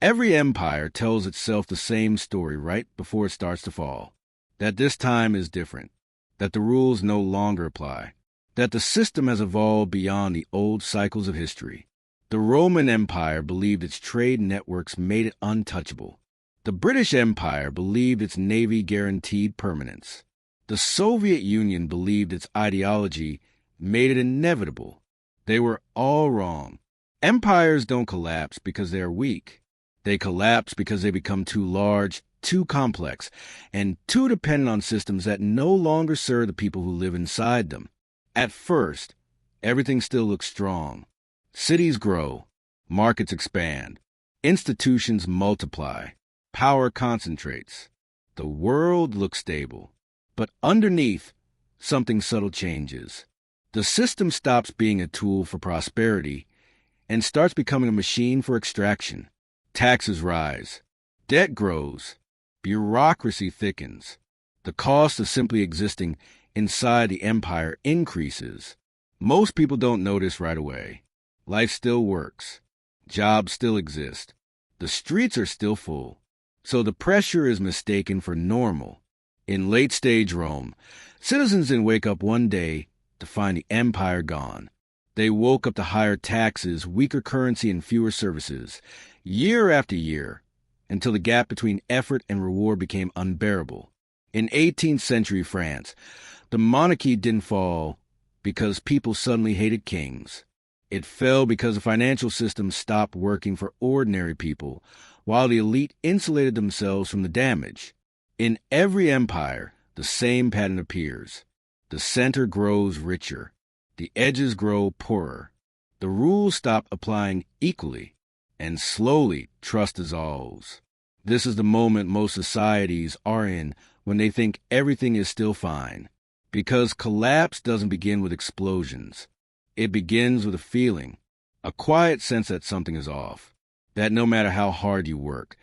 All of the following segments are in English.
Every empire tells itself the same story right before it starts to fall. That this time is different. That the rules no longer apply. That the system has evolved beyond the old cycles of history. The Roman Empire believed its trade networks made it untouchable. The British Empire believed its navy guaranteed permanence. The Soviet Union believed its ideology made it inevitable. They were all wrong. Empires don't collapse because they are weak. They collapse because they become too large, too complex, and too dependent on systems that no longer serve the people who live inside them. At first, everything still looks strong. Cities grow, markets expand, institutions multiply, power concentrates. The world looks stable. But underneath, something subtle changes. The system stops being a tool for prosperity and starts becoming a machine for extraction. Taxes rise, debt grows, bureaucracy thickens. The cost of simply existing inside the empire increases. Most people don't notice right away. Life still works. Jobs still exist. The streets are still full. So the pressure is mistaken for normal. In late-stage Rome, citizens didn't wake up one day to find the empire gone. They woke up to higher taxes, weaker currency, and fewer services, year after year, until the gap between effort and reward became unbearable. In 18th century France, the monarchy didn't fall because people suddenly hated kings. It fell because the financial system stopped working for ordinary people, while the elite insulated themselves from the damage. In every empire, the same pattern appears. The center grows richer. The edges grow poorer. The rules stop applying equally, and slowly trust dissolves. This is the moment most societies are in when they think everything is still fine. Because collapse doesn't begin with explosions. It begins with a feeling, a quiet sense that something is off, that no matter how hard you work,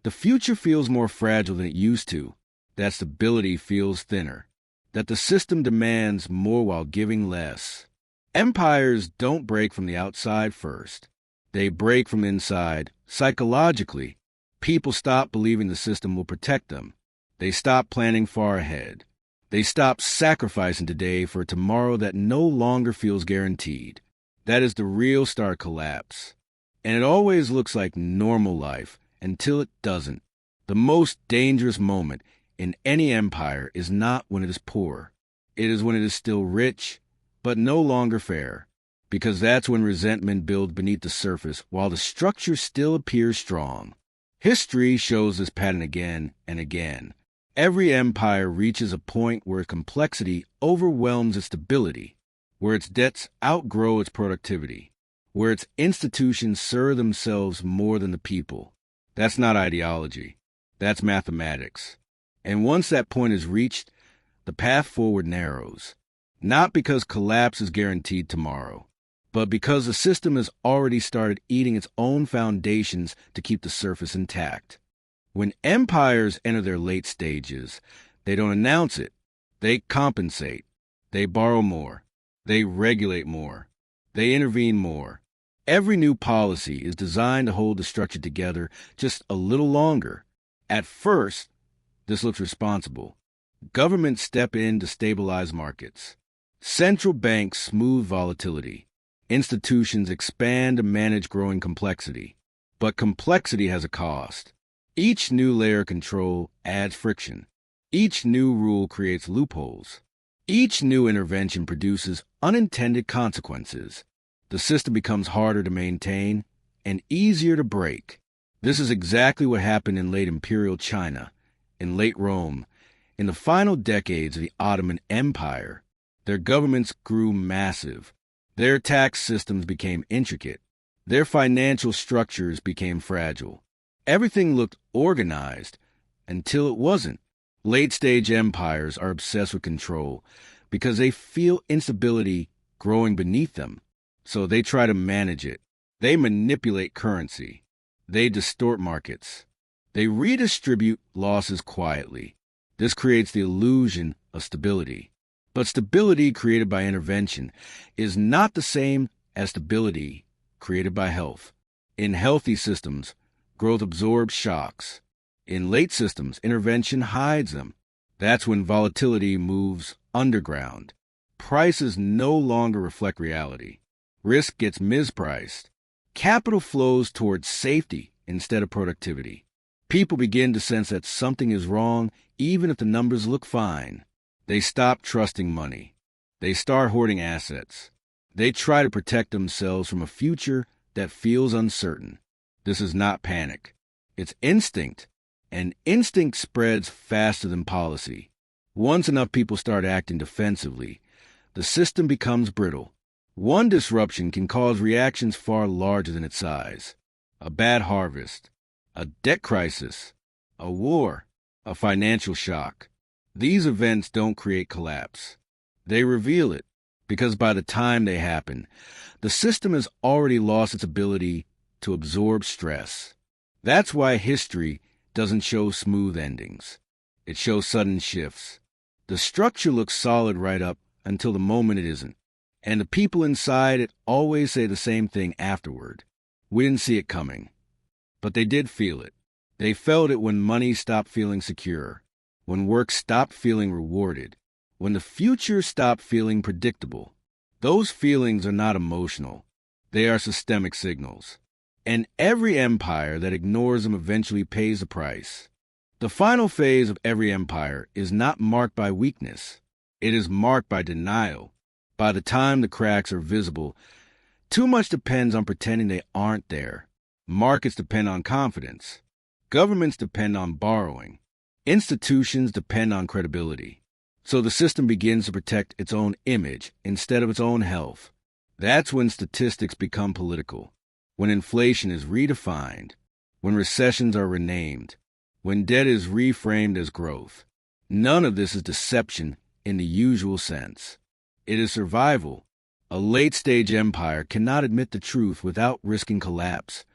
the future feels more fragile than it used to, that stability feels thinner, that the system demands more while giving less. Empires don't break from the outside first. They break from inside, psychologically. People stop believing the system will protect them. They stop planning far ahead. They stop sacrificing today for a tomorrow that no longer feels guaranteed. That is the real start collapse. And it always looks like normal life until it doesn't. The most dangerous moment in any empire is not when it is poor. It is when it is still rich, but no longer fair, because that's when resentment builds beneath the surface while the structure still appears strong. History shows this pattern again and again. Every empire reaches a point where complexity overwhelms its stability, where its debts outgrow its productivity, where its institutions serve themselves more than the people. That's not ideology. That's mathematics. And once that point is reached, the path forward narrows. Not because collapse is guaranteed tomorrow, but because the system has already started eating its own foundations to keep the surface intact. When empires enter their late stages, they don't announce it. They compensate. They borrow more. They regulate more. They intervene more. Every new policy is designed to hold the structure together just a little longer. At first, this looks responsible. Governments step in to stabilize markets. Central banks smooth volatility. Institutions expand to manage growing complexity. But complexity has a cost. Each new layer of control adds friction. Each new rule creates loopholes. Each new intervention produces unintended consequences. The system becomes harder to maintain and easier to break. This is exactly what happened in late imperial China, in late Rome. In the final decades of the Ottoman Empire, their governments grew massive. Their tax systems became intricate. Their financial structures became fragile. Everything looked organized until it wasn't. Late-stage empires are obsessed with control because they feel instability growing beneath them. So they try to manage it. They manipulate currency. They distort markets. They redistribute losses quietly. This creates the illusion of stability. But stability created by intervention is not the same as stability created by health. In healthy systems, Growth absorbs shocks. In late systems, intervention hides them. That's when volatility moves underground. Prices no longer reflect reality. Risk gets mispriced. Capital flows towards safety instead of productivity. People begin to sense that something is wrong even if the numbers look fine. They stop trusting money. They start hoarding assets. They try to protect themselves from a future that feels uncertain. This is not panic. It's instinct. And instinct spreads faster than policy. Once enough people start acting defensively, the system becomes brittle. One disruption can cause reactions far larger than its size. A bad harvest, a debt crisis, a war, a financial shock. These events don't create collapse. They reveal it, because by the time they happen, the system has already lost its ability to absorb stress. That's why history doesn't show smooth endings. It shows sudden shifts. The structure looks solid right up until the moment it isn't. And the people inside it always say the same thing afterward. We didn't see it coming. But they did feel it. They felt it when money stopped feeling secure, when work stopped feeling rewarded, when the future stopped feeling predictable. Those feelings are not emotional. They are systemic signals. And every empire that ignores them eventually pays the price. The final phase of every empire is not marked by weakness. It is marked by denial. By the time the cracks are visible, too much depends on pretending they aren't there. Markets depend on confidence. Governments depend on borrowing. Institutions depend on credibility. So the system begins to protect its own image instead of its own health. That's when statistics become political. When inflation is redefined, when recessions are renamed, when debt is reframed as growth. None of this is deception in the usual sense. It is survival. A late-stage empire cannot admit the truth without risking collapse,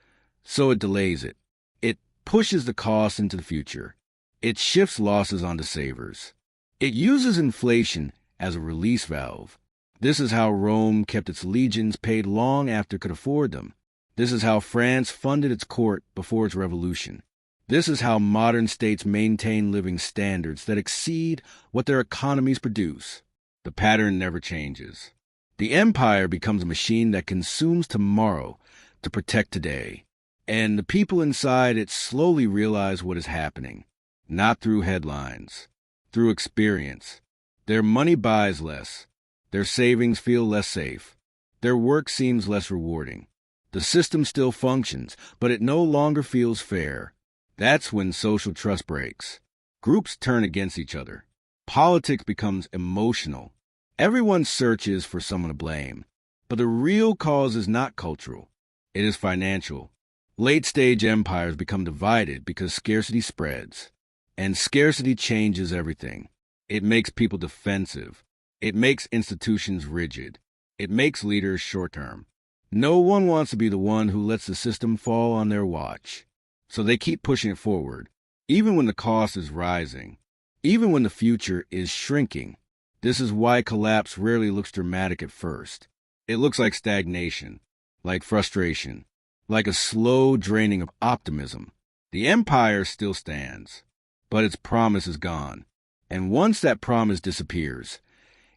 so it delays it. It pushes the cost into the future. It shifts losses onto savers. It uses inflation as a release valve. This is how Rome kept its legions paid long after it could afford them. This is how France funded its court before its revolution. This is how modern states maintain living standards that exceed what their economies produce. The pattern never changes. The empire becomes a machine that consumes tomorrow to protect today. And the people inside it slowly realize what is happening. Not through headlines, through experience. Their money buys less. Their savings feel less safe. Their work seems less rewarding. The system still functions, but it no longer feels fair. That's when social trust breaks. Groups turn against each other. Politics becomes emotional. Everyone searches for someone to blame. But the real cause is not cultural. It is financial. Late-stage empires become divided because scarcity spreads. And scarcity changes everything. It makes people defensive. It makes institutions rigid. It makes leaders short-term. No one wants to be the one who lets the system fall on their watch. So they keep pushing it forward, even when the cost is rising, even when the future is shrinking. This is why collapse rarely looks dramatic at first. It looks like stagnation, like frustration, like a slow draining of optimism. The empire still stands, but its promise is gone. And once that promise disappears,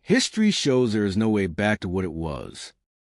history shows there is no way back to what it was.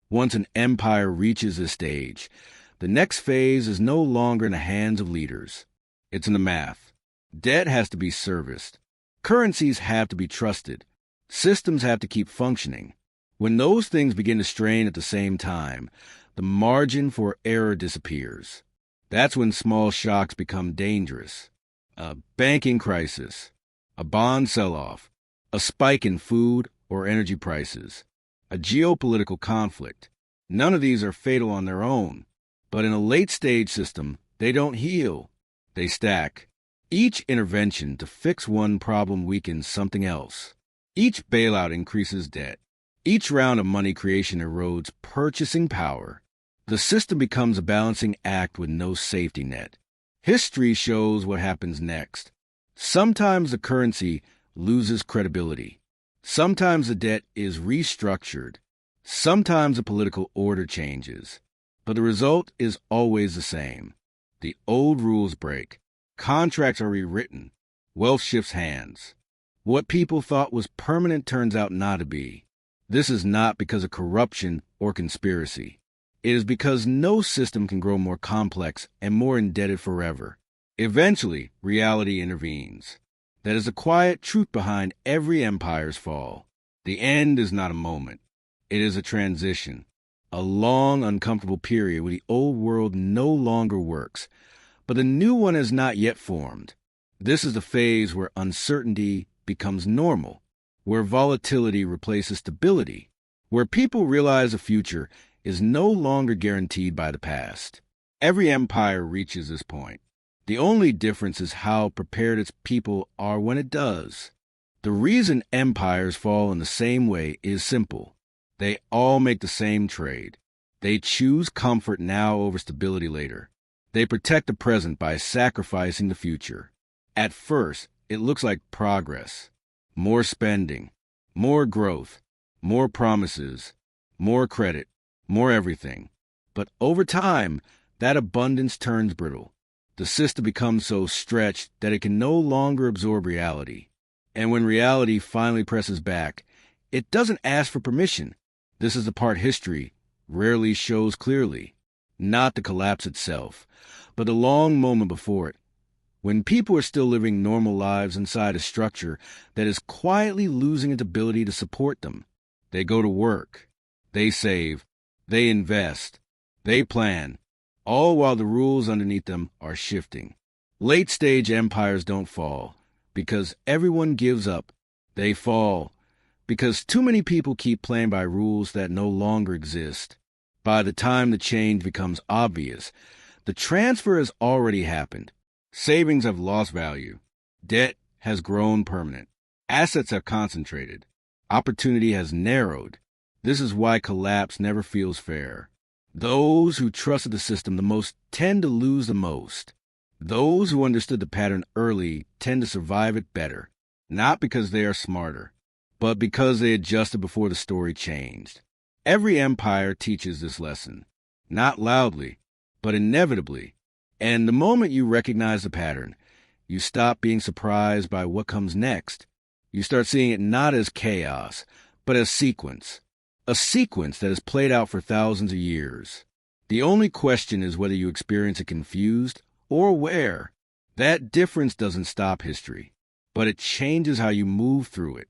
Once an empire reaches this stage, the next phase is no longer in the hands of leaders. It's in the math. Debt has to be serviced. Currencies have to be trusted. Systems have to keep functioning. When those things begin to strain at the same time, the margin for error disappears. That's when small shocks become dangerous. A banking crisis, a bond sell-off, a spike in food or energy prices, a geopolitical conflict. None of these are fatal on their own. But in a late-stage system, they don't heal. They stack. Each intervention to fix one problem weakens something else. Each bailout increases debt. Each round of money creation erodes purchasing power. The system becomes a balancing act with no safety net. History shows what happens next. Sometimes the currency loses credibility. Sometimes the debt is restructured. Sometimes the political order changes. But the result is always the same. The old rules break. Contracts are rewritten. Wealth shifts hands. What people thought was permanent turns out not to be. This is not because of corruption or conspiracy. It is because no system can grow more complex and more indebted forever. Eventually, reality intervenes. That is the quiet truth behind every empire's fall. The end is not a moment. It is a transition. A long, uncomfortable period where the old world no longer works, but the new one has not yet formed. This is the phase where uncertainty becomes normal, where volatility replaces stability, where people realize the future is no longer guaranteed by the past. Every empire reaches this point. The only difference is how prepared its people are when it does. The reason empires fall in the same way is simple. They all make the same trade. They choose comfort now over stability later. They protect the present by sacrificing the future. At first, it looks like progress. More spending, more growth, more promises, more credit, more everything. But over time, that abundance turns brittle. The system becomes so stretched that it can no longer absorb reality. And when reality finally presses back, it doesn't ask for permission. This is the part history rarely shows clearly. Not the collapse itself, but the long moment before it. When people are still living normal lives inside a structure that is quietly losing its ability to support them. They go to work. They save. They invest. They plan. All while the rules underneath them are shifting. Late-stage empires don't fall because everyone gives up. They fall because too many people keep playing by rules that no longer exist. By the time the change becomes obvious, the transfer has already happened. Savings have lost value. Debt has grown permanent. Assets have concentrated. Opportunity has narrowed. This is why collapse never feels fair. Those who trusted the system the most tend to lose the most. Those who understood the pattern early tend to survive it better, not because they are smarter, but because they adjusted before the story changed. Every empire teaches this lesson, not loudly, but inevitably. And the moment you recognize the pattern, you stop being surprised by what comes next. You start seeing it not as chaos, but as sequence. A sequence that has played out for thousands of years. The only question is whether you experience it confused or aware. That difference doesn't stop history, but it changes how you move through it.